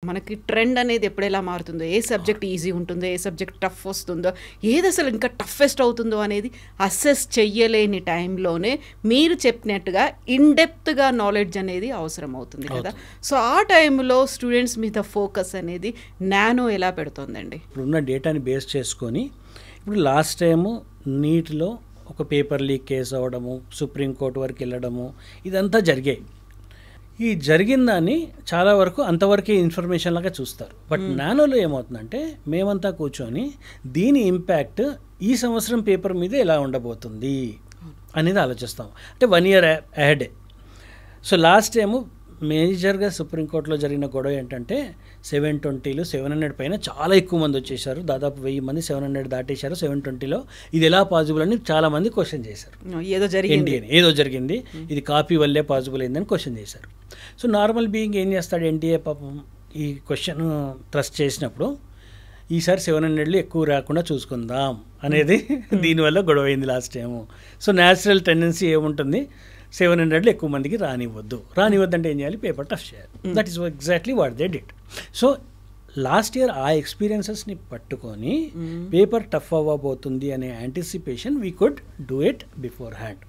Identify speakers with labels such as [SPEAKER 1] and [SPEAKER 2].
[SPEAKER 1] మనకి ట్రెండ్ అనేది ఎప్పుడు ఎలా మారుతుందో, ఏ సబ్జెక్ట్ ఈజీ ఉంటుందో, ఏ సబ్జెక్ట్ టఫ్ వస్తుందో, ఏది అసలు ఇంకా టఫెస్ట్ అవుతుందో అనేది అసెస్ చెయ్యలేని టైంలోనే మీరు చెప్పినట్టుగా ఇన్‌డెప్త్‌గా నాలెడ్జ్ అనేది అవసరం అవుతుంది కదా! సో, ఆ టైంలో స్టూడెంట్స్ మీద ఫోకస్ అనేది నానో ఎలా పెడుతోందండి?
[SPEAKER 2] ఇప్పుడున్న డేటాని బేస్ చేసుకొని ఇప్పుడు లాస్ట్ టైము నీట్‌లో ఒక పేపర్ లీక్ కేసు అవ్వడము, సుప్రీంకోర్టు వరకు వెళ్ళడము ఇదంతా జరిగాయి. ఈ జరిగిన దాన్ని చాలా వరకు అంతవరకే ఇన్ఫర్మేషన్ లాగా చూస్తారు. బట్ నానోలో ఏమవుతుందంటే మేమంతా కూర్చొని దీని ఇంపాక్ట్ ఈ సంవత్సరం పేపర్ మీద ఎలా ఉండబోతుంది అనేది ఆలోచిస్తాం. అంటే 1 year అహెడే. సో లాస్ట్ టైము మేజర్గా సుప్రీంకోర్టులో జరిగిన గొడవ ఏంటంటే 720లో 700 పైన చాలా ఎక్కువ మంది వచ్చేసారు. దాదాపు 1000 మంది 700 దాటేశారు. 720లో ఇది ఎలా పాసిబుల్ అని చాలా మంది క్వశ్చన్ చేశారు. ఏదో జరిగింది, ఇది కాపీ వల్లే పాసిబుల్ అయిందని క్వశ్చన్ చేశారు. సో నార్మల్ బీయింగ్ ఏం చేస్తాడు, ఎన్టీఏ పాపం ఈ క్వశ్చన్ ట్రస్ట్ చేసినప్పుడు ఈసారి 700లో ఎక్కువ రాకుండా చూసుకుందాం అనేది దీనివల్ల గొడవ అయింది last time. So natural tendency ఏముంటుంది, 700లో ఎక్కువ మందికి రానివ్వద్దు అంటే ఏం చేయాలి, పేపర్ టఫ్ చేయాలి. That is exactly what they did. So last year ఆ ఎక్స్పీరియన్సెస్ని పట్టుకొని పేపర్ టఫ్ అవ్వబోతుంది అనే anticipation we could do it before hand.